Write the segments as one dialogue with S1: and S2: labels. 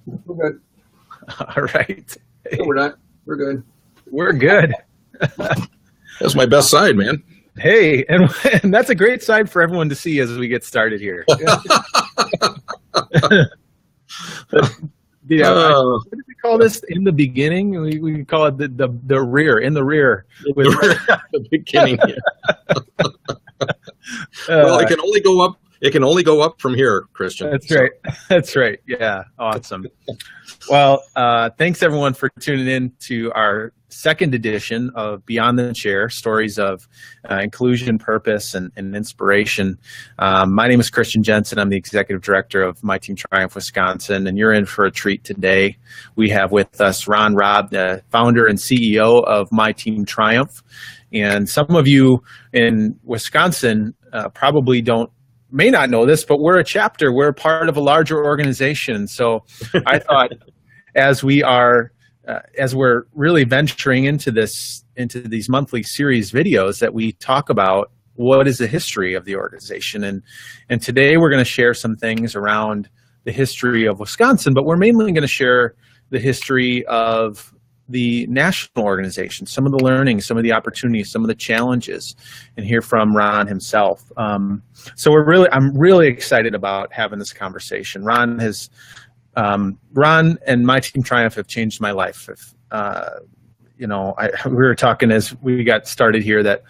S1: We're good.
S2: All right.
S1: No, we're not. We're good.
S2: We're good.
S3: That's my best side, man.
S2: Hey, and that's a great side for everyone to see as we get started here. What did we call this in the beginning? We call it the rear, in the rear. With
S3: the beginning. Well, it can only go up. It can only go up from here, Christian.
S2: That's right. That's right. Yeah. Awesome. Well, thanks everyone for tuning in to our second edition of Beyond the Chair, stories of inclusion, purpose, and inspiration. My name is Christian Jensen. I'm the executive director of myTEAM Triumph, Wisconsin, and you're in for a treat today. We have with us Ron Robb, the founder and CEO of myTEAM Triumph. And some of you in Wisconsin probably may not know this, but we're a chapter. We're a part of a larger organization. So I thought as we're really venturing into these monthly series videos that we talk about what is the history of the organization. And today we're going to share some things around the history of Wisconsin, but we're mainly going to share the history of the national organization, some of the learning, some of the opportunities, some of the challenges, and hear from Ron himself. So I'm really excited about having this conversation. Ron and myTEAM Triumph have changed my life. We were talking as we got started here that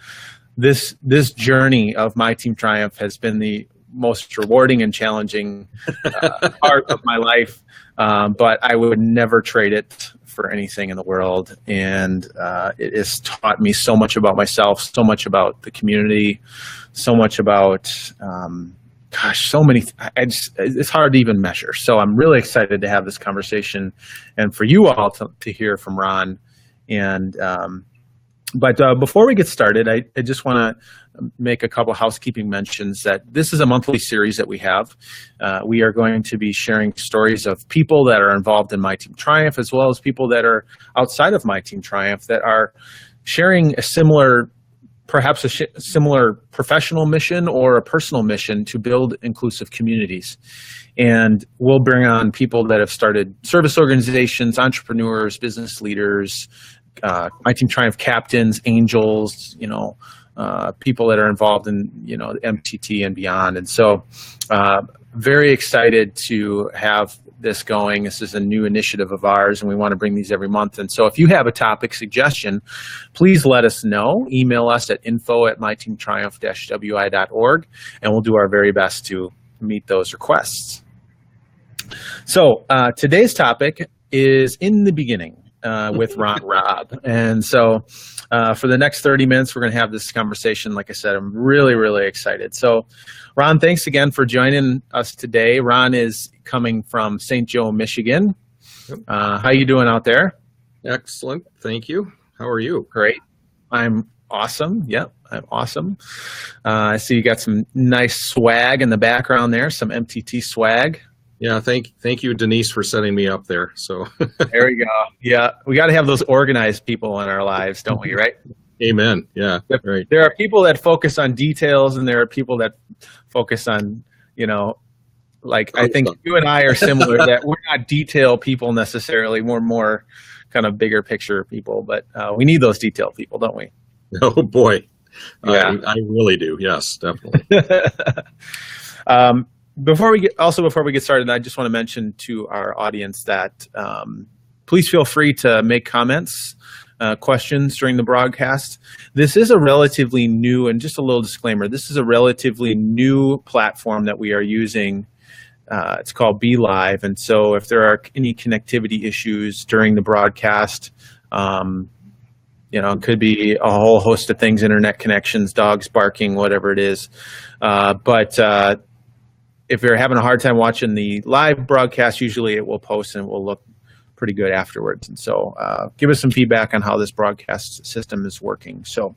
S2: this journey of myTEAM Triumph has been the most rewarding and challenging part of my life, but I would never trade it for anything in the world. And it has taught me so much about myself, so much about the community, so much about so many. It's hard to even measure. So I'm really excited to have this conversation, and for you all to hear from Ron. And but before we get started, I just want to make a couple housekeeping mentions that this is a monthly series that we have. We are going to be sharing stories of people that are involved in myTEAM Triumph, as well as people that are outside of myTEAM Triumph that are sharing perhaps a similar professional mission or a personal mission to build inclusive communities. And we'll bring on people that have started service organizations, entrepreneurs, business leaders, myTEAM Triumph captains, angels, people that are involved in, MTT and beyond. And so very excited to have this going. This is a new initiative of ours, and we want to bring these every month. And so if you have a topic suggestion, please let us know. Email us at info@myteamtriumph-wi.org, and we'll do our very best to meet those requests. So today's topic is in the beginning with Ron Robb. And so for the next 30 minutes, we're going to have this conversation. Like I said, I'm really, really excited. So Ron, thanks again for joining us today. Ron is coming from St. Joe, Michigan. How you doing out there?
S3: Excellent. Thank you. How are you?
S2: Great. I'm awesome. Yep, I'm awesome. I see you got some nice swag in the background there, some MTT swag.
S3: Yeah, thank you, Denise, for setting me up there. So
S2: there we go. Yeah, we got to have those organized people in our lives, don't we? Right?
S3: Amen. Yeah, right.
S2: There are people that focus on details, and there are people that focus on, I think you and I are similar. That we're not detail people necessarily. We're more kind of bigger picture people, but we need those detail people, don't we?
S3: Oh boy,
S2: yeah,
S3: I really do. Yes, definitely.
S2: Before we get started, I just want to mention to our audience that please feel free to make comments, questions during the broadcast. This is a relatively new, and just a little disclaimer, this is a relatively new platform that we are using. It's called Be Live, and so if there are any connectivity issues during the broadcast, it could be a whole host of things, internet connections, dogs barking, whatever it is. But if you're having a hard time watching the live broadcast, usually it will post and it will look pretty good afterwards. And so give us some feedback on how this broadcast system is working. So,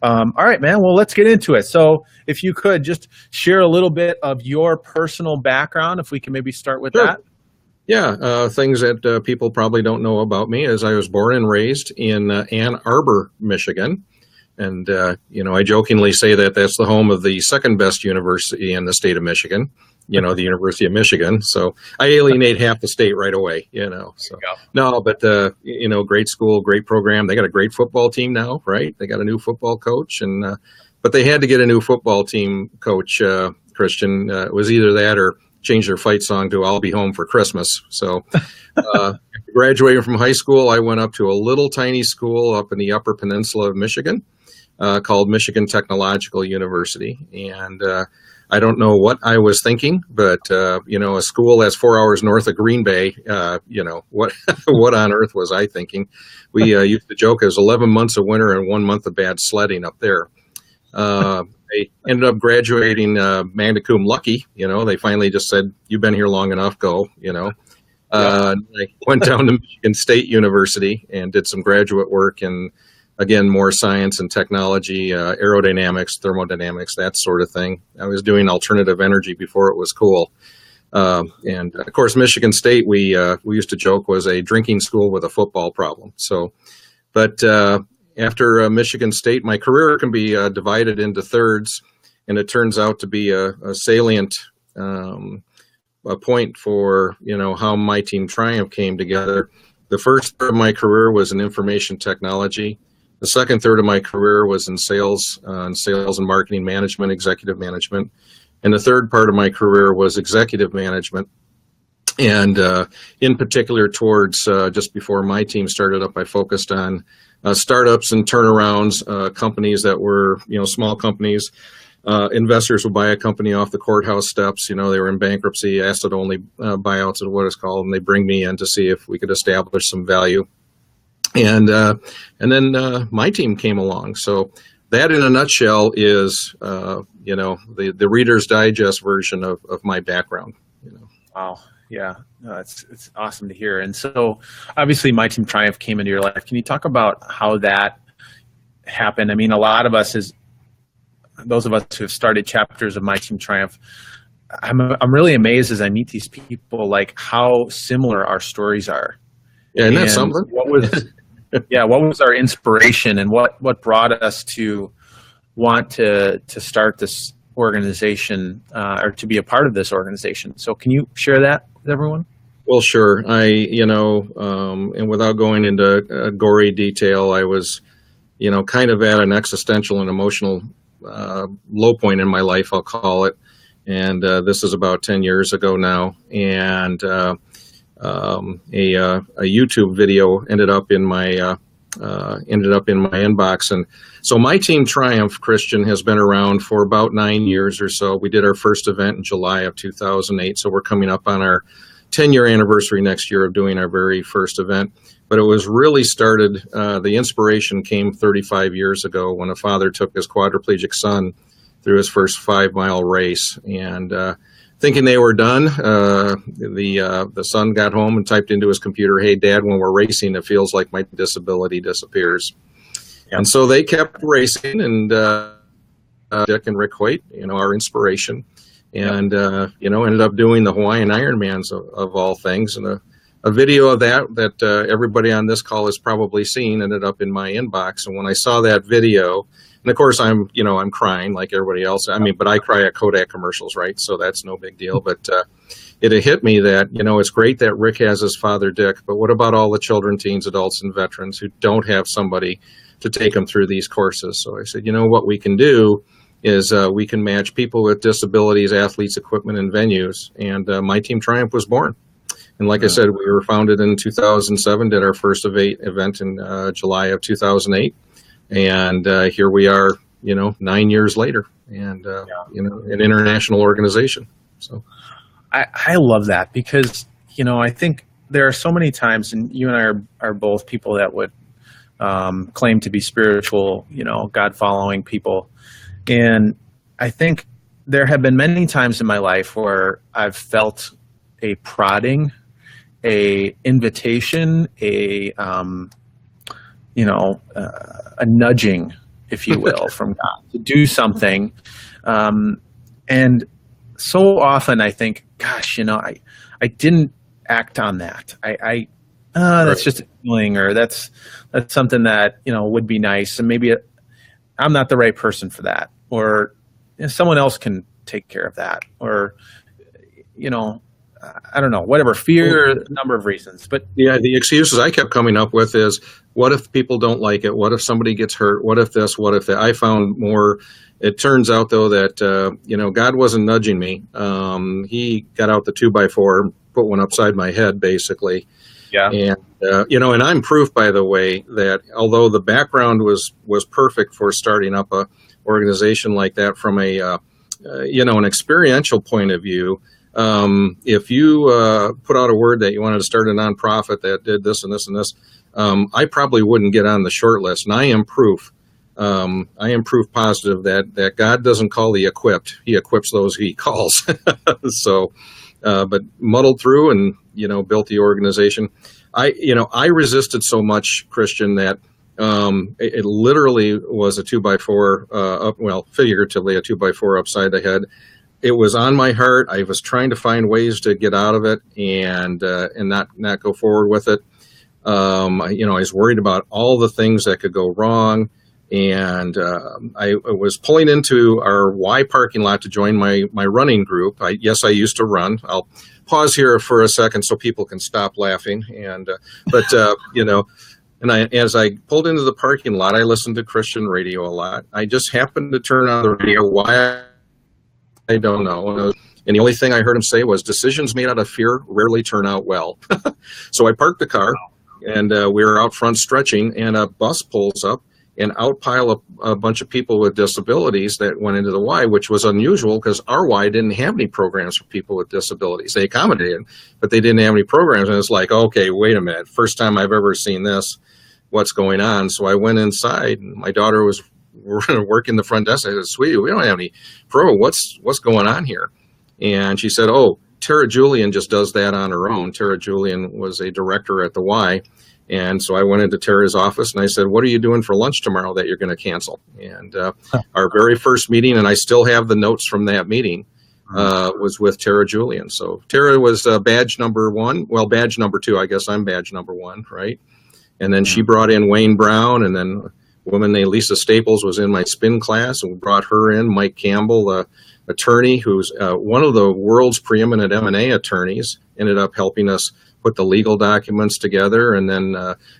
S2: all right, man, well, let's get into it. So if you could just share a little bit of your personal background, if we can maybe start with
S3: Sure.
S2: that.
S3: Yeah, things that people probably don't know about me is I was born and raised in Ann Arbor, Michigan. And, I jokingly say that that's the home of the second best university in the state of Michigan. the University of Michigan. So I alienate half the state right away, So no, but great school, great program. They got a great football team now, right? They got a new football coach, and but they had to get a new football team coach, Christian. It was either that or change their fight song to "I'll Be Home for Christmas." So graduating from high school, I went up to a little tiny school up in the Upper Peninsula of Michigan called Michigan Technological University. And I don't know what I was thinking, but, a school that's 4 hours north of Green Bay, what what on earth was I thinking? We used to joke it was 11 months of winter and 1 month of bad sledding up there. I ended up graduating magna cum laude. They finally just said, "You've been here long enough, go." I went down to Michigan State University and did some graduate work in, again, more science and technology, aerodynamics, thermodynamics, that sort of thing. I was doing alternative energy before it was cool. And of course, Michigan State, we used to joke, was a drinking school with a football problem. So, but after Michigan State, my career can be divided into thirds, and it turns out to be a salient a point for how myTEAM Triumph came together. The first third of my career was in information technology. The second third of my career was in sales and marketing management, executive management. And the third part of my career was executive management. And in particular, towards just before myTEAM started up, I focused on startups and turnarounds, companies that were, small companies. Investors would buy a company off the courthouse steps. They were in bankruptcy, asset-only buyouts is what it's called, and they bring me in to see if we could establish some value. And then myTEAM came along. So that, in a nutshell, is the Reader's Digest version of my background.
S2: Wow. Yeah, no, it's awesome to hear. And so, obviously, myTEAM Triumph came into your life. Can you talk about how that happened? I mean, a lot of us, those of us who have started chapters of myTEAM Triumph, I'm really amazed as I meet these people, like how similar our stories are.
S3: Yeah, isn't that something?
S2: What was our inspiration, and what brought us to want to start this organization or to be a part of this organization? So can you share that with everyone?
S3: Well, sure. And without going into gory detail, I was, kind of at an existential and emotional low point in my life, I'll call it. And this is about 10 years ago now. And a YouTube video ended up in my inbox. And so myTEAM Triumph, Christian, has been around for about 9 years or so. We did our first event in July of 2008. So we're coming up on our 10-year anniversary next year of doing our very first event. But it was really started, the inspiration came 35 years ago when a father took his quadriplegic son through his first 5-mile race. And thinking they were done, the son got home and typed into his computer, "Hey, Dad, when we're racing, it feels like my disability disappears." Yep. And so they kept racing, and Dick and Rick Hoyt, our inspiration, and ended up doing the Hawaiian Ironmans of all things. And a video of that everybody on this call has probably seen ended up in my inbox. And when I saw that video, and of course I'm crying like everybody else. I mean, but I cry at Kodak commercials, right? So that's no big deal. But it hit me that, it's great that Rick has his father, Dick, but what about all the children, teens, adults, and veterans who don't have somebody to take them through these courses? So I said, what we can do is we can match people with disabilities, athletes, equipment, and venues. And myTEAM Triumph was born. And like I said, we were founded in 2007, did our first event in July of 2008. And here we are, 9 years later, and, an international organization. So
S2: I love that because, I think there are so many times, and you and I are both people that would claim to be spiritual, God-following people. And I think there have been many times in my life where I've felt a prodding, a invitation, a nudging, if you will, from God to do something. And so often I think, gosh, I didn't act on that. That's just a feeling, or that's something that, would be nice. And maybe I'm not the right person for that, or someone else can take care of that. Or, I don't know, whatever, fear, a number of reasons. But
S3: yeah, the excuses I kept coming up with is, what if people don't like it? What if somebody gets hurt? What if this? What if that? I found more. It turns out, though, that, God wasn't nudging me. He got out the 2x4, put one upside my head, basically.
S2: Yeah.
S3: And, and I'm proof, by the way, that although the background was perfect for starting up a organization like that from an experiential point of view, if you put out a word that you wanted to start a nonprofit that did this and this and this, I probably wouldn't get on the short list. And I am proof positive that God doesn't call the equipped. He equips those he calls. So, but muddled through and, built the organization. I resisted so much, Christian, that it literally was a 2x4, figuratively a 2x4 upside the head. It was on my heart. I was trying to find ways to get out of it and not go forward with it. I was worried about all the things that could go wrong. And I was pulling into our Y parking lot to join my running group. I used to run. I'll pause here for a second so people can stop laughing. And as I pulled into the parking lot, I listened to Christian radio a lot. I just happened to turn on the radio. Why? I don't know. And the only thing I heard him say was, decisions made out of fear rarely turn out well. So I parked the car, and we were out front stretching, and a bus pulls up, and out pile a bunch of people with disabilities that went into the Y, which was unusual because our Y didn't have any programs for people with disabilities. They accommodated, but they didn't have any programs. And it's like, okay, wait a minute. First time I've ever seen this. What's going on? So I went inside, and my daughter was working the front desk. I said, sweetie, we don't have any pro. What's going on here? And she said, oh, Tara Julian just does that on her own. Tara Julian was a director at the Y. And so I went into Tara's office and I said, what are you doing for lunch tomorrow that you're going to cancel? And our very first meeting, and I still have the notes from that meeting, was with Tara Julian. So Tara was badge number 1. Well, badge number 2, I guess I'm badge number 1, right? And then she brought in Wayne Brown, and then a woman named Lisa Staples was in my spin class, and we brought her in. Mike Campbell, the attorney, who's one of the world's preeminent M&A attorneys, ended up helping us put the legal documents together. And then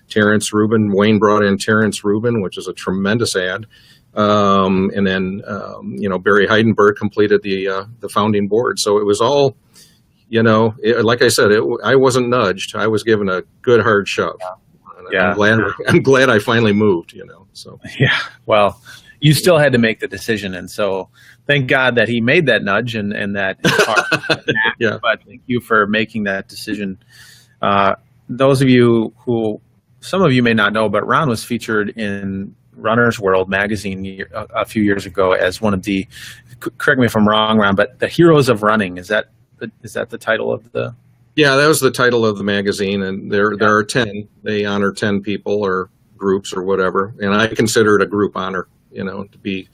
S3: Terrence Rubin, Wayne brought in Terrence Rubin, which is a tremendous ad. And then, Barry Heidenberg completed the founding board. So it was all, like I said, I wasn't nudged. I was given a good hard shove. Yeah. I'm glad I finally moved, so. Yeah.
S2: Well, you still had to make the decision. And so thank God that he made that nudge and that.
S3: Yeah.
S2: But thank you for making that decision. Those of you who, some of you may not know, but Ron was featured in Runner's World magazine a few years ago as one of the, correct me if I'm wrong, Ron, but the heroes of running. Is that the title of the?
S3: Yeah, that was the title of the magazine, and there are 10. They honor 10 people or groups or whatever, and I consider it a group honor, to be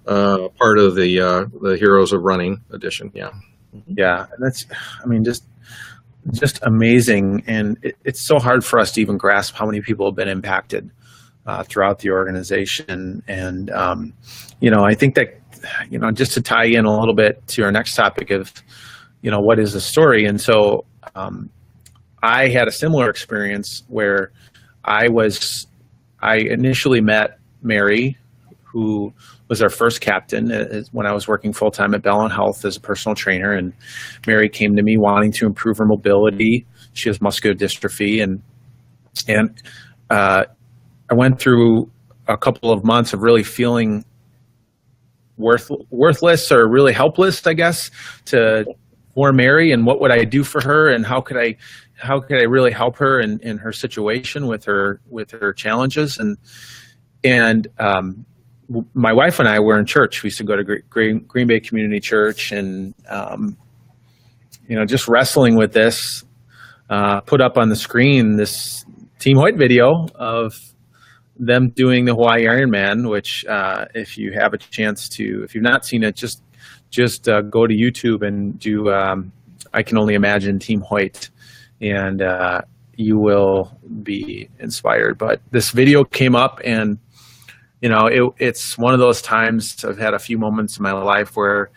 S3: part of the Heroes of Running edition. Yeah,
S2: yeah, that's, just amazing, and it's so hard for us to even grasp how many people have been impacted throughout the organization, and I think that just to tie in a little bit to our next topic of what is the story, and so. I had a similar experience where I initially met Mary, who was our first captain when I was working full-time at Bellon Health as a personal trainer. And Mary came to me wanting to improve her mobility. She has muscular dystrophy. And I went through a couple of months of really feeling worthless or really helpless, I guess, for Mary, and what would I do for her, and how could I really help her in her situation with her challenges, and my wife and I were in church. We used to go to Green Bay Community Church, and just wrestling with this, put up on the screen this Team Hoyt video of them doing the Hawaii Ironman, which if you have a chance to, if you've not seen it, just go to YouTube and do I Can Only Imagine Team Hoyt, and you will be inspired. But this video came up, and it's one of those times I've had a few moments in my life where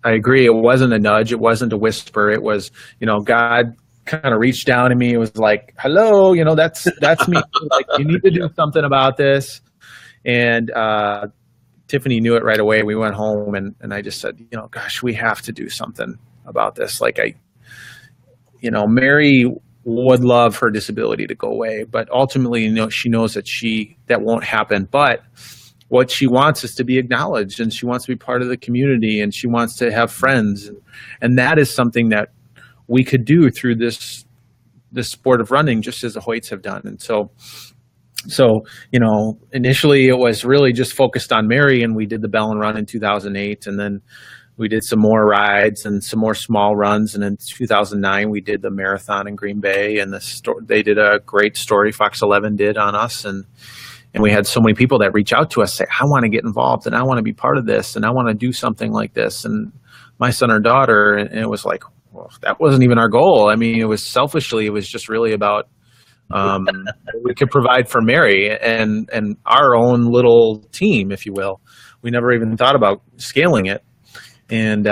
S2: I agree. It wasn't a nudge. It wasn't a whisper. It was, God kind of reached down to me. It was like, hello, that's me. Like, you need to do something about this. And Tiffany knew it right away. We went home and I just said, gosh, we have to do something about this. Like Mary would love her disability to go away, but ultimately, she knows that won't happen. But what she wants is to be acknowledged, and she wants to be part of the community, and she wants to have friends. And that is something that we could do through this sport of running, just as the Hoyts have done. And so, initially it was really just focused on Mary, and we did the Bell and Run in 2008. And then we did some more rides and some more small runs. And in 2009, we did the marathon in Green Bay, and they did a great story, Fox 11 did, on us. And we had so many people that reach out to us, say, I want to get involved, and I want to be part of this, and I want to do something like this. And my son or daughter, and it was like, well, that wasn't even our goal. I mean, it was just really about we could provide for Mary and our own little team, if you will. We never even thought about scaling it. And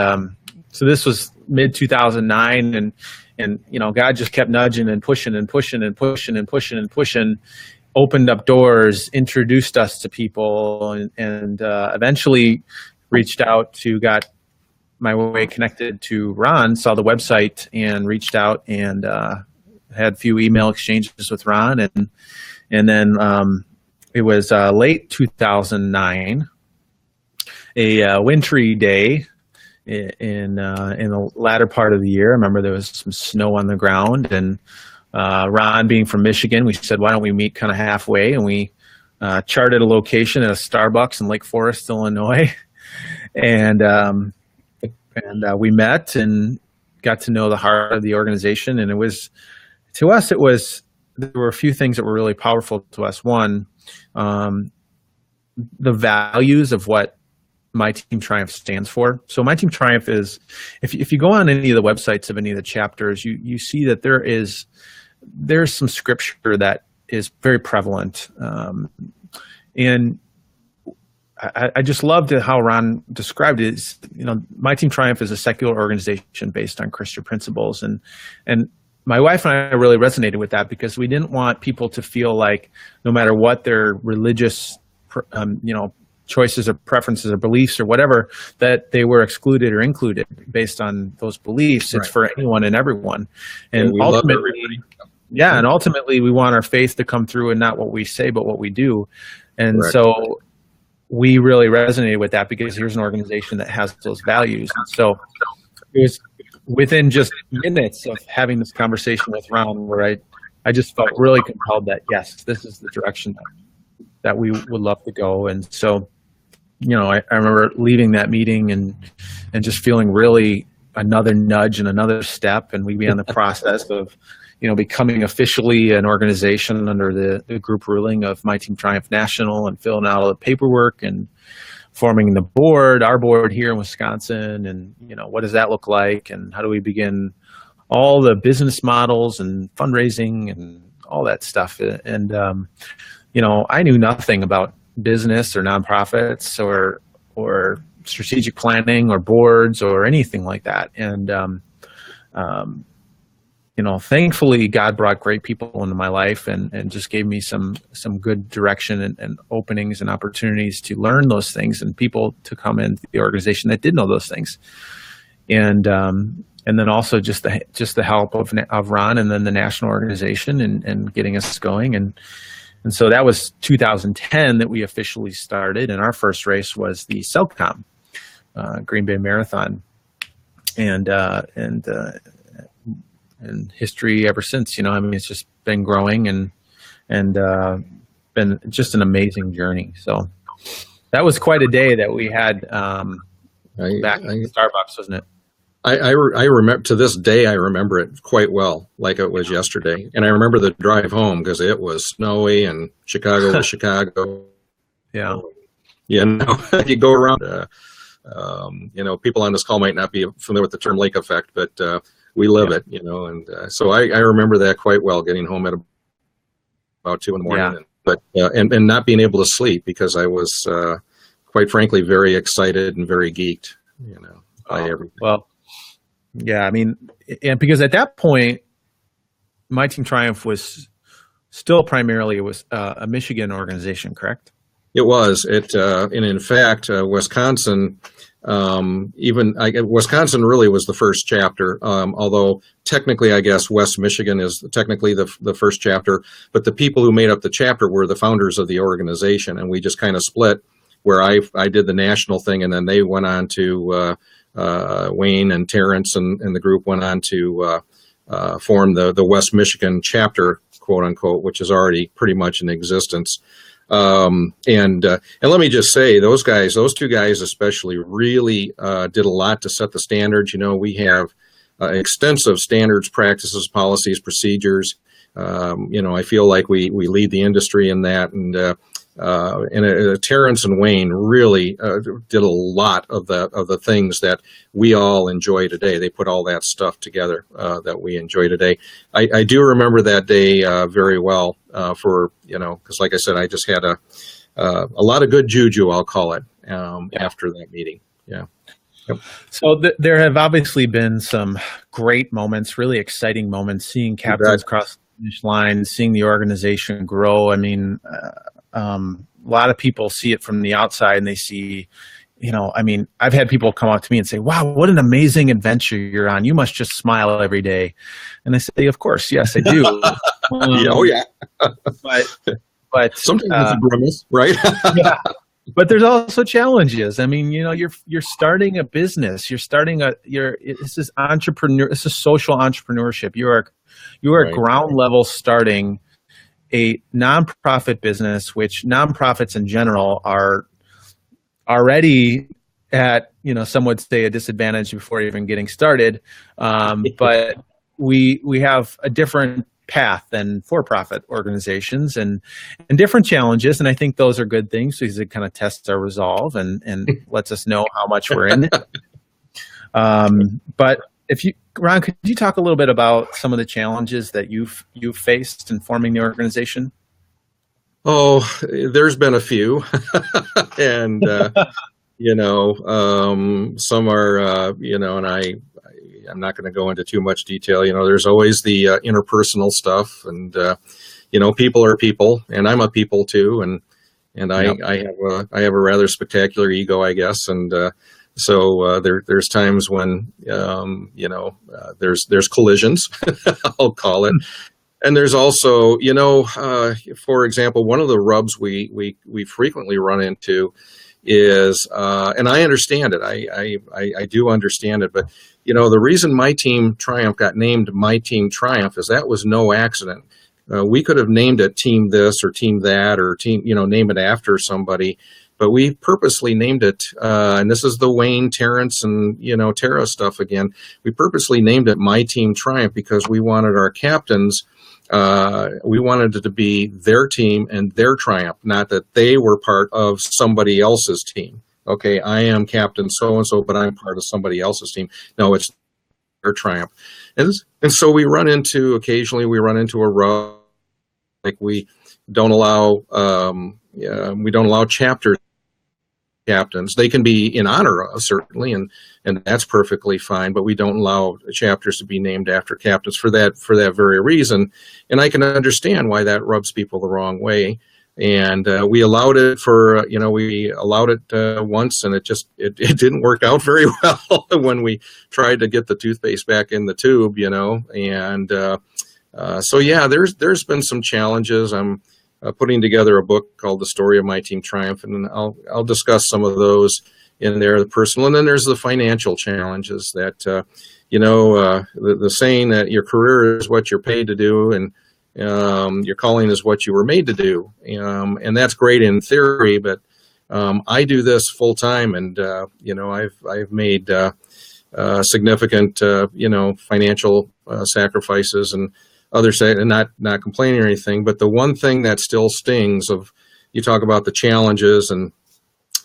S2: so this was mid 2009, and God just kept nudging and pushing and pushing and pushing and pushing and pushing, opened up doors, introduced us to people, and eventually reached out got my way connected to Ron, saw the website and reached out, and had a few email exchanges with Ron. And then it was late 2009, a wintry day in the latter part of the year. I remember there was some snow on the ground, and Ron, being from Michigan, we said, why don't we meet kind of halfway? And we charted a location at a Starbucks in Lake Forest, Illinois. And we met and got to know the heart of the organization. And there were a few things that were really powerful to us. One, the values of what myTEAM Triumph stands for. So myTEAM Triumph is, if you go on any of the websites of any of the chapters, you see that there's some scripture that is very prevalent. And I just loved how Ron described it. myTEAM Triumph is a secular organization based on Christian principles. And my wife and I really resonated with that, because we didn't want people to feel like no matter what their religious, choices or preferences or beliefs or whatever, that they were excluded or included based on those beliefs. Right. It's for anyone and everyone. And ultimately we want our faith to come through, and not what we say, but what we do. And right. So we really resonated with that, because here's an organization that has those values. And so it was within just minutes of having this conversation with Ron where I just felt really compelled that, yes, this is the direction that we would love to go. And so, I remember leaving that meeting and just feeling really another nudge and another step, and we'd be on the process of, becoming officially an organization under the group ruling of myTEAM Triumph National, and filling out all the paperwork and forming our board here in Wisconsin. And, what does that look like? And how do we begin all the business models and fundraising and all that stuff? And, I knew nothing about business or nonprofits or strategic planning or boards or anything like that. And, thankfully God brought great people into my life and just gave me some good direction and openings and opportunities to learn those things, and people to come into the organization that did know those things. And then also just the help of Ron, and then the national organization and getting us going. And so that was 2010 that we officially started, and our first race was the CELCOM Green Bay Marathon, and history ever since. It's just been growing and been just an amazing journey. So that was quite a day that we had back in Starbucks, wasn't it?
S3: I remember, to this day, I remember it quite well, like it was yesterday. And I remember the drive home, because it was snowy and Chicago to Chicago.
S2: Yeah.
S3: You go around, people on this call might not be familiar with the term lake effect, but we live it, and so I remember that quite well, getting home at about 2 a.m. And not being able to sleep, because I was, quite frankly, very excited and very geeked, by everything.
S2: Well, yeah, I mean, and because at that point, myTEAM Triumph was still primarily a Michigan organization, correct?
S3: It was. And in fact, Wisconsin, Wisconsin really was the first chapter. Although technically, I guess West Michigan is technically the first chapter. But the people who made up the chapter were the founders of the organization, and we just kind of split. Where I did the national thing, and then they went on to Wayne and Terrence and the group went on to form the West Michigan chapter, quote unquote, which is already pretty much in existence. And let me just say, those two guys especially, really did a lot to set the standards. We have extensive standards, practices, policies, procedures. I feel like we lead the industry in that, and Terrence and Wayne really did a lot of the things that we all enjoy today. They put all that stuff together that we enjoy today. I do remember that day very well because like I said, I just had a lot of good juju, I'll call it, after that meeting. Yeah. Yep.
S2: So there have obviously been some great moments, really exciting moments, seeing captains cross the finish line, seeing the organization grow. I mean, a lot of people see it from the outside and they see, I've had people come up to me and say, wow, what an amazing adventure you're on. You must just smile every day. And I say, of course, yes, I do.
S3: Yeah.
S2: But
S3: sometimes it's a grimace, right?
S2: Yeah. But there's also challenges. I mean, you're starting a business. This is social entrepreneurship. You are
S3: Right.
S2: ground level starting a nonprofit business, which nonprofits in general are already at, some would say, a disadvantage before even getting started. But we have a different path than for-profit organizations and different challenges. And I think those are good things because it kind of tests our resolve and lets us know how much we're in it. But Ron, could you talk a little bit about some of the challenges that you've faced in forming the organization?
S3: Oh, there's been a few, and some are, and I'm not going to go into too much detail. There's always the interpersonal stuff, and people are people, and I'm a people too, and I have a rather spectacular ego, I guess, and so there's times when there's collisions, I'll call it. And there's also, for example, one of the rubs we frequently run into is, and I understand it. I do understand it. But, the reason myTEAM Triumph got named myTEAM Triumph is that was no accident. We could have named it Team this or Team that or Team, name it after somebody. But we purposely named it, and this is the Wayne, Terrence, and, Tara stuff again. We purposely named it myTEAM Triumph because we wanted our captains, we wanted it to be their team and their triumph, not that they were part of somebody else's team. Okay, I am captain so-and-so, but I'm part of somebody else's team. No, it's their triumph. And so occasionally we run into a rub, like we don't allow chapters captains. They can be in honor of, certainly, and that's perfectly fine, but we don't allow chapters to be named after captains for that very reason. And I can understand why that rubs people the wrong way. And we allowed it once, and it didn't work out very well when we tried to get the toothpaste back in the tube, and so yeah, there's been some challenges. I'm putting together a book called The Story of myTEAM Triumph, and I'll discuss some of those in there, the personal, and then there's the financial challenges that, the saying that your career is what you're paid to do, and your calling is what you were made to do, and that's great in theory, but I do this full time, and I've made significant financial sacrifices and others, and not complaining or anything, but the one thing that still stings of, you talk about the challenges, and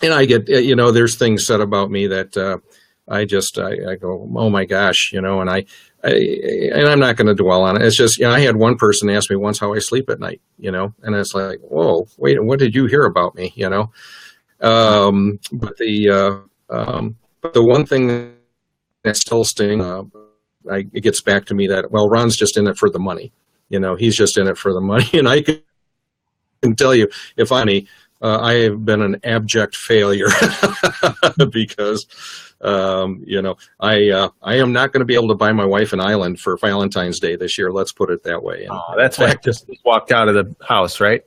S3: I get, there's things said about me that I go, oh my gosh, and I'm not going to dwell on it. It's just, I had one person ask me once how I sleep at night, and it's like, whoa, wait, what did you hear about me, but the one thing that still stings. It gets back to me that, well, Ron's just in it for the money. He's just in it for the money. And I can tell you, if I have been an abject failure because, I am not going to be able to buy my wife an island for Valentine's Day this year. Let's put it that way.
S2: And that's why I just walked out of the house, right?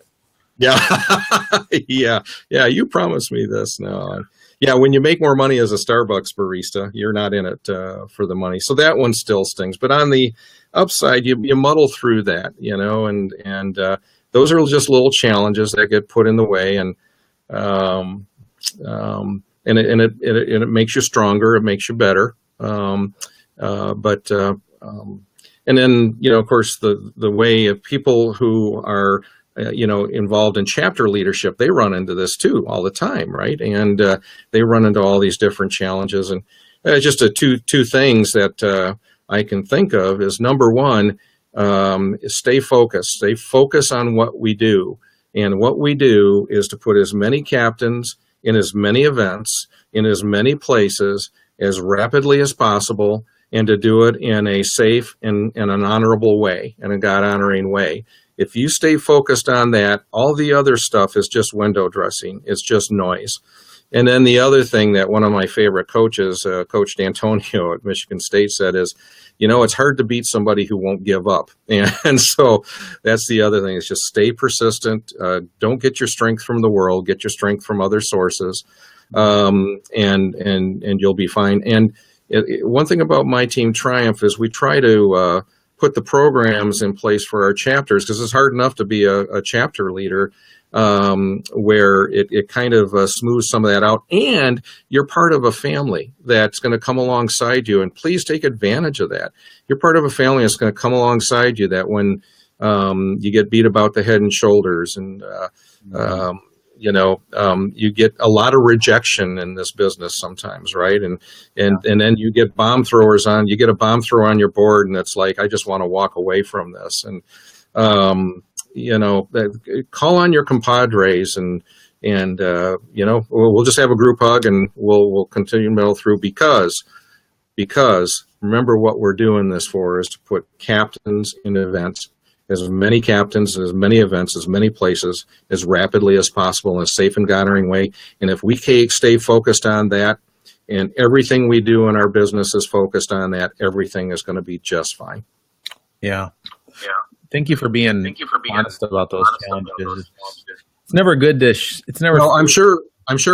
S3: Yeah. Yeah. You promised me this. No. Yeah. When you make more money as a Starbucks barista, you're not in it for the money. So that one still stings. But on the upside, you muddle through that, and those are just little challenges that get put in the way, and it makes you stronger. It makes you better. And then, of course, the way of people who are, involved in chapter leadership, they run into this too all the time, right? And they run into all these different challenges. And just two things that I can think of is, number one, stay focused. Stay focused on what we do. And what we do is to put as many captains in as many events, in as many places as rapidly as possible, and to do it in a safe and an honorable way, and a God-honoring way. If you stay focused on that, all the other stuff is just window dressing. It's just noise. And then the other thing that one of my favorite coaches, Coach D'Antonio at Michigan State, said is, it's hard to beat somebody who won't give up. And so that's the other thing, is just stay persistent. Don't get your strength from the world. Get your strength from other sources, and you'll be fine. And one thing about myTEAM Triumph is we try to put the programs in place for our chapters, because it's hard enough to be a chapter leader, where it kind of smooths some of that out, and you're part of a family that's going to come alongside you, and please take advantage of that. You're part of a family that's going to come alongside you, that when you get beat about the head and shoulders, and you get a lot of rejection in this business sometimes, right? And then you get bomb throwers on. You get a bomb thrower on your board, and it's like, I just want to walk away from this. And call on your compadres, and we'll just have a group hug, and we'll continue to muddle through, because remember, what we're doing this for is to put captains in events, as many captains, as many events, as many places, as rapidly as possible, in a safe and God-honoring way. And if we stay focused on that, and everything we do in our business is focused on that, everything is going to be just fine.
S2: Yeah. Thank you for being honest about those challenges. It's never good to. It's never.
S3: Well, I'm sure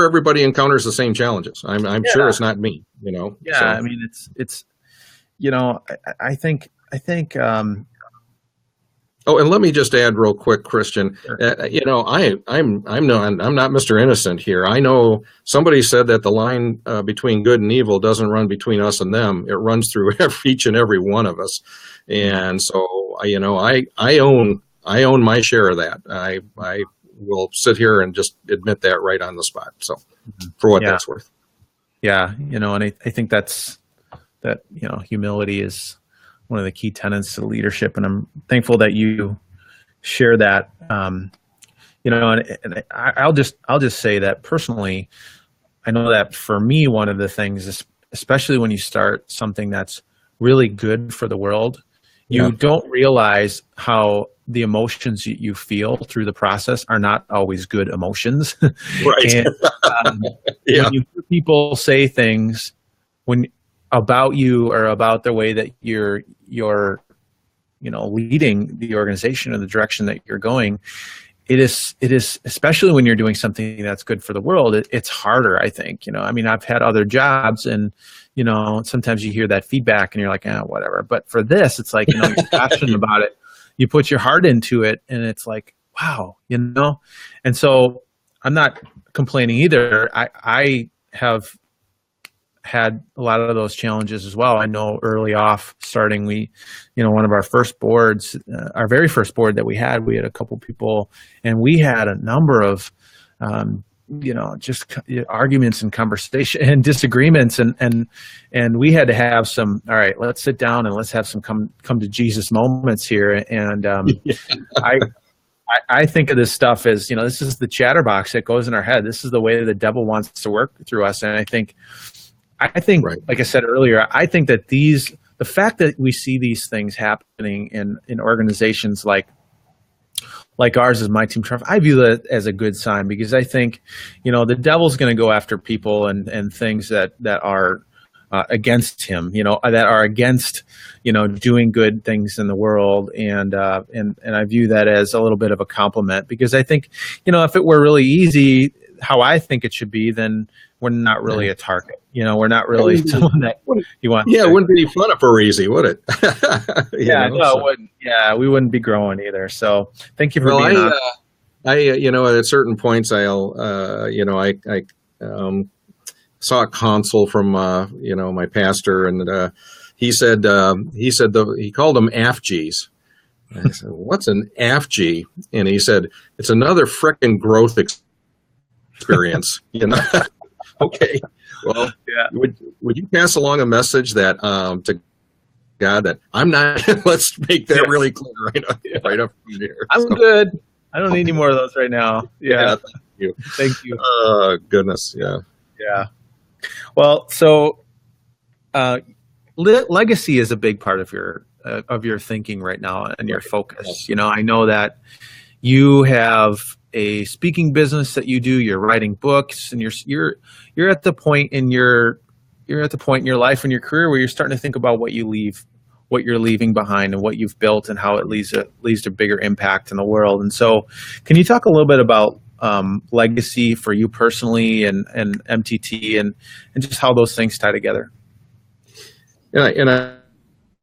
S3: everybody encounters the same challenges. I'm sure it's not me.
S2: Yeah,
S3: so.
S2: I mean, it's. I think.
S3: Oh, and let me just add real quick, Christian.
S2: Sure.
S3: I'm not Mr. Innocent here. I know somebody said that the line between good and evil doesn't run between us and them. It runs through each and every one of us. And so, I own my share of that. I will sit here and just admit that right on the spot. So, for what that's worth.
S2: Yeah, and I think that humility is one of the key tenets of leadership, and I'm thankful that you share that. And I'll just say that personally, I know that for me, one of the things is, especially when you start something that's really good for the world, you don't realize how the emotions you feel through the process are not always good emotions.
S3: Right.
S2: And, when you hear people say things about you, or about the way that you're leading the organization in the direction that you're going, it is especially when you're doing something that's good for the world, it's harder, I think. I've had other jobs, and sometimes you hear that feedback and you're like, whatever. But for this, it's like, you're passionate about it. You put your heart into it, and it's like, wow, And so I'm not complaining either. I have had a lot of those challenges as well. I know early off starting, one of our first boards, our very first board that we had a couple people, and we had a number of, just arguments and conversation and disagreements. And we had to have some, all right, let's sit down and let's have some come to Jesus moments here. And I think of this stuff as, this is the chatterbox that goes in our head. This is the way the devil wants to work through us. And I think, I think,
S3: Right.
S2: like I said earlier, I think that the fact that we see these things happening in organizations like ours is myTEAM Trump, I view that as a good sign, because I think, the devil's going to go after people and things that are against him, that are against, doing good things in the world. And I view that as a little bit of a compliment, because I think, if it were really easy, how I think it should be, then we're not really a target. We're not really someone that you want.
S3: Yeah, it wouldn't be fun if it were easy, would it?
S2: It wouldn't. Yeah, we wouldn't be growing either. So thank you for being on.
S3: At certain points, I'll, I saw a console from, my pastor, and he said he called them AFGs. I said, "What's an AFG?" And he said, "It's another frickin' growth experience." Okay. Well, yeah. Would you pass along a message that to God that I'm not? Let's make that really clear right up here.
S2: I'm good. I don't need any more of those right now. Yeah.
S3: Thank you.
S2: Thank you.
S3: Goodness. Yeah.
S2: Yeah. Well, so legacy is a big part of your thinking right now and your focus. I know that you have a speaking business that you do. You're writing books, and you're at the point in your life and your career where you're starting to think about what you're leaving behind and what you've built and how it leads to bigger impact in the world. And so, can you talk a little bit about legacy for you personally and MTT and just how those things tie together?
S3: And I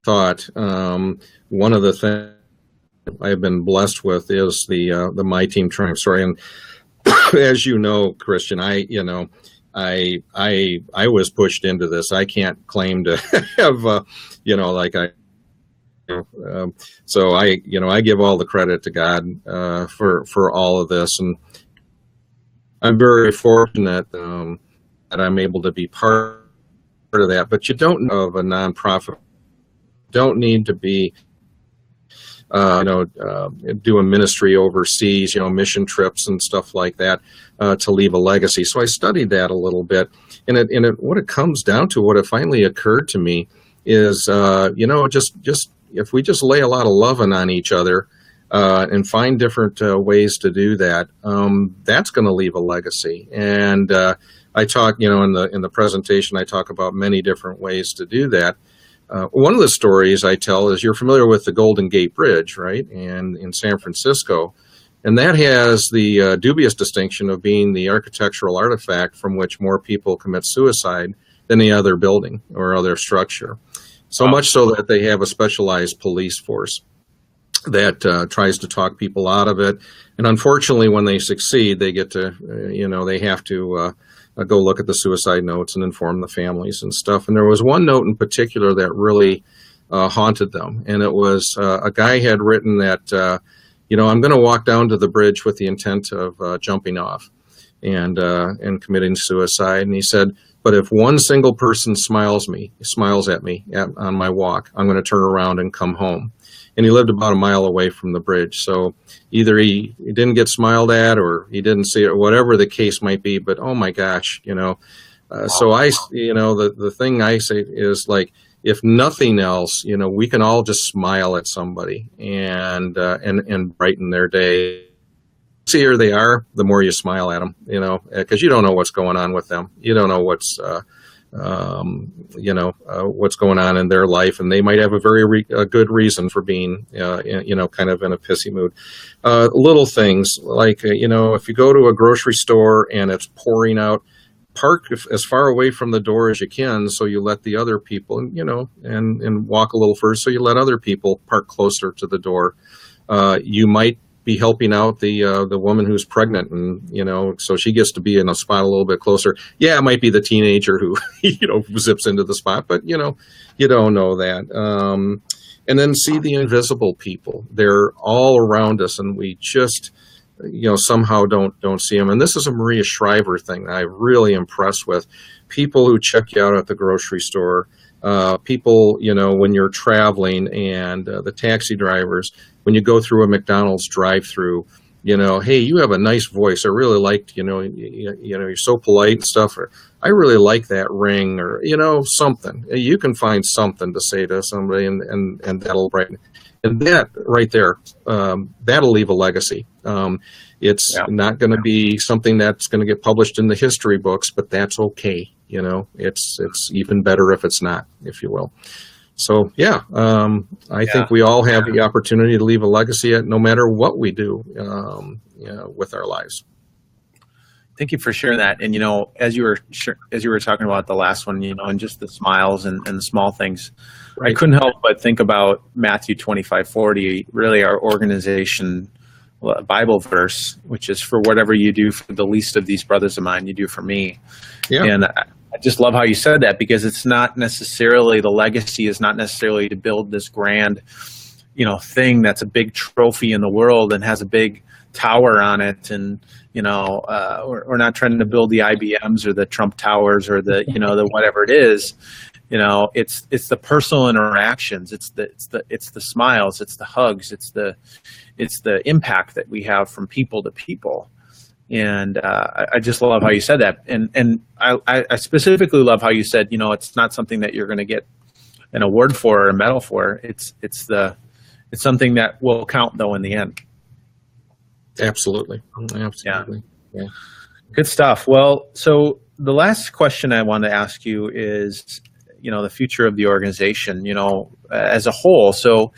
S3: thought one of the things I've been blessed with is the myTEAM Triumph story. And as you know, Christian, I was pushed into this. I can't claim to have, so I give all the credit to God for all of this, and I'm very fortunate that I'm able to be part of that. But you don't know of a nonprofit. Don't need to be doing ministry overseas, mission trips and stuff like that, to leave a legacy. So I studied that a little bit, and what it comes down to, what it finally occurred to me is, just if we just lay a lot of loving on each other, and find different ways to do that, that's going to leave a legacy. And I talk, in the presentation, I talk about many different ways to do that. One of the stories I tell is, you're familiar with the Golden Gate Bridge, right? And in San Francisco, and that has the dubious distinction of being the architectural artifact from which more people commit suicide than any other building or other structure. So much so that they have a specialized police force that tries to talk people out of it. And unfortunately, when they succeed, they get to, they have to go look at the suicide notes and inform the families and stuff. And there was one note in particular that really haunted them. And it was a guy had written that, I'm going to walk down to the bridge with the intent of jumping off and committing suicide. And he said, but if one single person smiles at me on my walk, I'm going to turn around and come home. And he lived about a mile away from the bridge. So either he didn't get smiled at, or he didn't see it, or whatever the case might be. But oh my gosh, so the thing I say is, like, if nothing else, we can all just smile at somebody and brighten their day. The easier they are, the more you smile at them, because you don't know what's going on with them. You don't know what's going on in their life, and they might have a very good reason for being, kind of in a pissy mood. Little things like, if you go to a grocery store and it's pouring out, park as far away from the door as you can, so you let the other people, and walk a little further, so you let other people park closer to the door. You might be helping out the woman who's pregnant, and so she gets to be in a spot a little bit closer. Yeah, it might be the teenager who zips into the spot, but you don't know that. And then see the invisible people. They're all around us, and we just somehow don't see them. And this is a Maria Shriver thing that I'm really impressed with. People who check you out at the grocery store, people, when you're traveling, and the taxi drivers, when you go through a McDonald's drive-through, hey, you have a nice voice. I really liked, you're so polite and stuff. Or I really like that ring, or something. You can find something to say to somebody, and that'll brighten. And that right there, that'll leave a legacy. It's not going to be something that's going to get published in the history books, but that's okay. It's even better if it's not, if you will. So I think we all have the opportunity to leave a legacy no matter what we do, with our lives.
S2: Thank you for sharing that. And as you were talking about the last one, and just the smiles and the small things, right. I couldn't help but think about Matthew 25:40, really our organization Bible verse, which is, for whatever you do for the least of these brothers of mine, you do for me. Yeah. And I just love how you said that, because it's not necessarily, the legacy is not necessarily to build this grand, thing that's a big trophy in the world and has a big tower on it. And, we're not trying to build the IBMs or the Trump Towers or the, the whatever it is. It's the personal interactions. It's the smiles. It's the hugs. It's the impact that we have from people to people. And I just love how you said that. And I specifically love how you said, it's not something that you're going to get an award for or a medal for. It's something that will count, though, in the end.
S3: Absolutely.
S2: Yeah. Good stuff. Well, so the last question I want to ask you is, the future of the organization, as a whole. So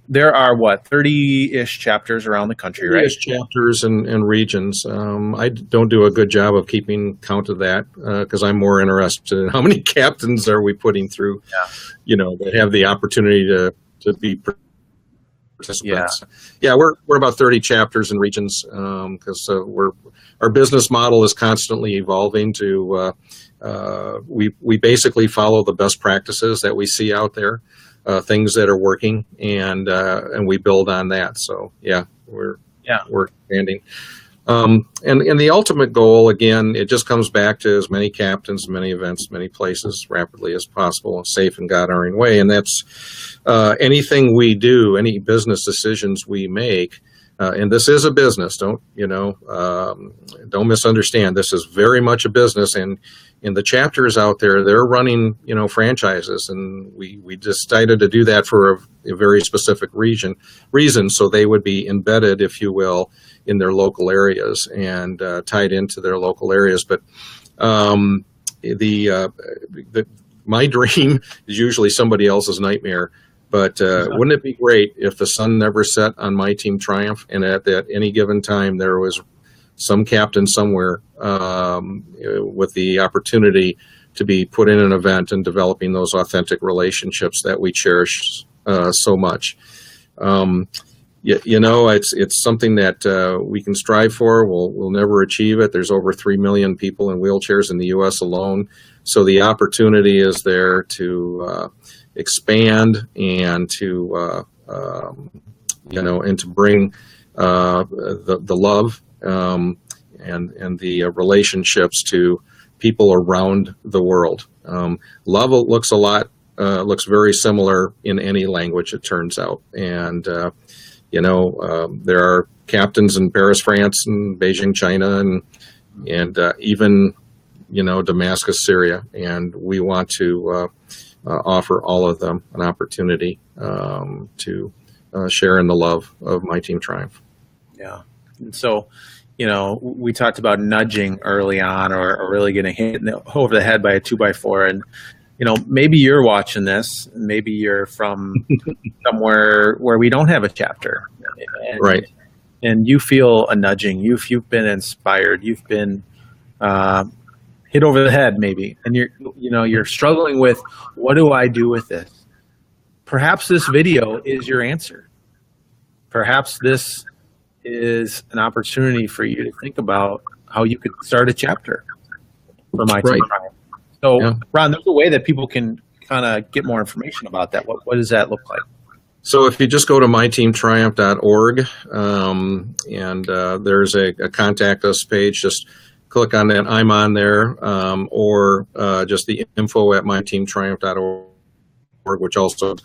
S2: there are 30-ish chapters around the country, right?
S3: 30-ish chapters and regions. I don't do a good job of keeping count of that, because I'm more interested in how many captains are we putting through, that have the opportunity to be participants. Yeah, we're about 30 chapters and regions, because our business model is constantly evolving to we basically follow the best practices that we see out there, things that are working, and we build on that. So we're expanding. And the ultimate goal, again, it just comes back to as many captains, many events, many places, rapidly as possible, safe and God-honoring way. And that's anything we do, any business decisions we make. And this is a business. Don't misunderstand. This is very much a business, and in the chapters out there, they're running, franchises, and we decided to do that for a very specific reason. So they would be embedded, if you will, in their local areas and tied into their local areas. But my dream is usually somebody else's nightmare. But wouldn't it be great if the sun never set on myTEAM Triumph, and at any given time there was some captain somewhere with the opportunity to be put in an event and developing those authentic relationships that we cherish so much. It's something that we can strive for. We'll never achieve it. There's over 3 million people in wheelchairs in the U.S. alone, so the opportunity is there to expand and to and to bring the love and the relationships to people around the world. Love looks very similar in any language, it turns out. And there are captains in Paris, France, and Beijing, China, and even Damascus, Syria, and we want to offer all of them an opportunity to share in the love of myTEAM Triumph.
S2: Yeah. And so, we talked about nudging early on, or really getting hit over the head by a 2x4. And, maybe you're watching this, maybe you're from somewhere where we don't have a chapter.
S3: Right.
S2: And you feel a nudging. You've been inspired. You've been hit over the head, maybe, and you're struggling with, what do I do with this? Perhaps this video is your answer. Perhaps this is an opportunity for you to think about how you could start a chapter for myTEAM Triumph. So, Ron, there's a way that people can kind of get more information about that. What does that look like?
S3: So if you just go to myteamtriumph.org, and there's a contact us page, just click on that. I'm on there, or just the info at myteamtriumph.org, which also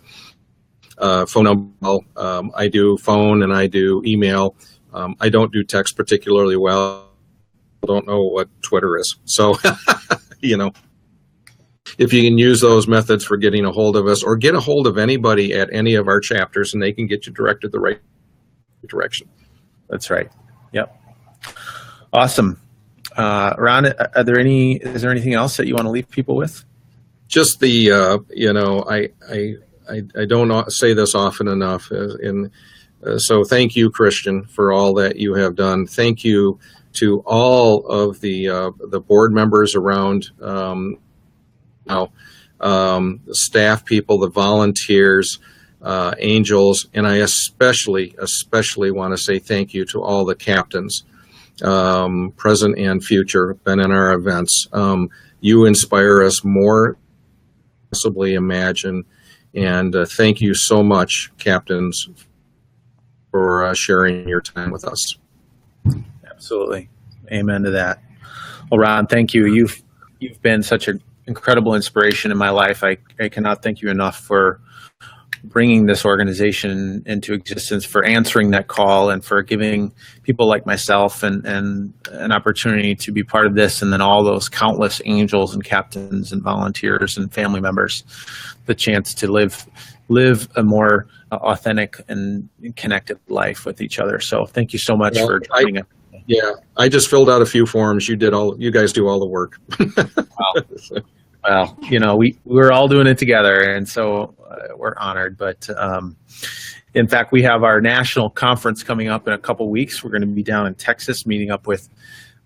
S3: phone number. I do phone and I do email. I don't do text particularly well. I don't know what Twitter is. So, if you can use those methods for getting a hold of us, or get a hold of anybody at any of our chapters, and they can get you directed the right direction.
S2: That's right. Yep. Awesome. Ron, is there anything else that you want to leave people with?
S3: Just the, I don't say this often enough, so thank you, Christian, for all that you have done. Thank you to all of the board members around, the staff people, the volunteers, angels, and I especially want to say thank you to all the captains, present and future, been in our events. You inspire us more than possibly imagine, and thank you so much, captains, for sharing your time with us.
S2: Absolutely. Amen to that. Well, Ron, thank you. You've been such an incredible inspiration in my life. I cannot thank you enough for bringing this organization into existence, for answering that call, and for giving people like myself and an opportunity to be part of this, and then all those countless angels and captains and volunteers and family members the chance to live a more authentic and connected life with each other. So thank you so much for joining us.
S3: Yeah, I just filled out a few forms. You guys do all the work.
S2: Wow. Well, we're all doing it together, and so we're honored. But in fact, we have our national conference coming up in a couple weeks. We're going to be down in Texas, meeting up with a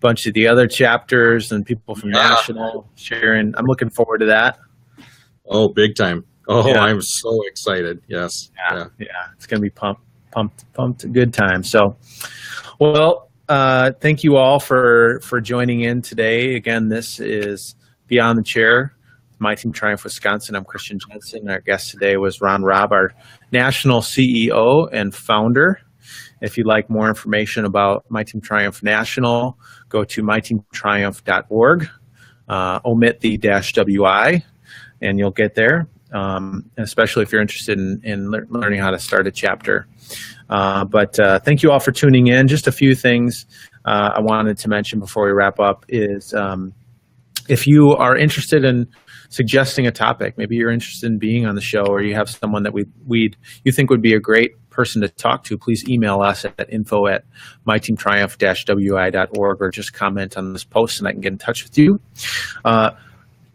S2: bunch of the other chapters and people from national sharing. I'm looking forward to that.
S3: Oh, big time. Oh, yeah. I'm so excited. Yes.
S2: Yeah. It's going to be pumped, good time. So, well, thank you all for joining in today. Again, this is Beyond the Chair, myTEAM Triumph Wisconsin. I'm Christian Jensen. Our guest today was Ron Robb, our national CEO and founder. If you'd like more information about myTEAM Triumph National, go to myteamtriumph.org. Omit the -WI, and you'll get there. Especially if you're interested in learning how to start a chapter. But thank you all for tuning in. Just a few things I wanted to mention before we wrap up is if you are interested in suggesting a topic, maybe you're interested in being on the show, or you have someone that you think would be a great person to talk to, please email us at info@myteamtriumph-wi.org, or just comment on this post and I can get in touch with you.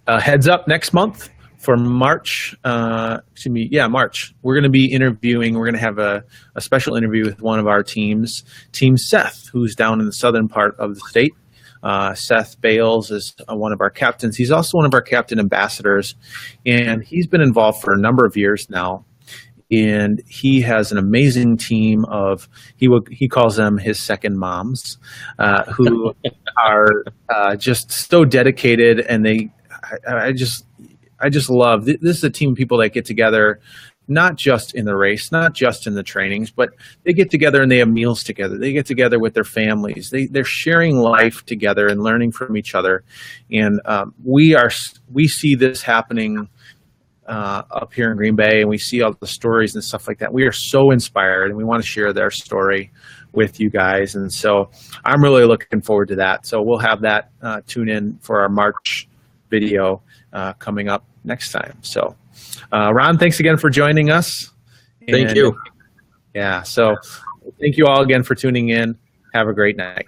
S2: Heads up, next month for March, March, we're going to be interviewing, we're going to have a special interview with one of our teams, Team Seth, who's down in the southern part of the state. Seth Bales is one of our captains. He's also one of our captain ambassadors, and he's been involved for a number of years now. And he has an amazing team of, he calls them his second moms, who are just so dedicated, and I just love, this is a team of people that get together, not just in the race, not just in the trainings, but they get together and they have meals together. They get together with their families. They're sharing life together and learning from each other. And we see this happening up here in Green Bay, and we see all the stories and stuff like that. We are so inspired, and we want to share their story with you guys. And so I'm really looking forward to that. So we'll have that tune in for our March video coming up next time. So Ron, thanks again for joining us.
S3: Thank you.
S2: Yeah, so thank you all again for tuning in. Have a great night.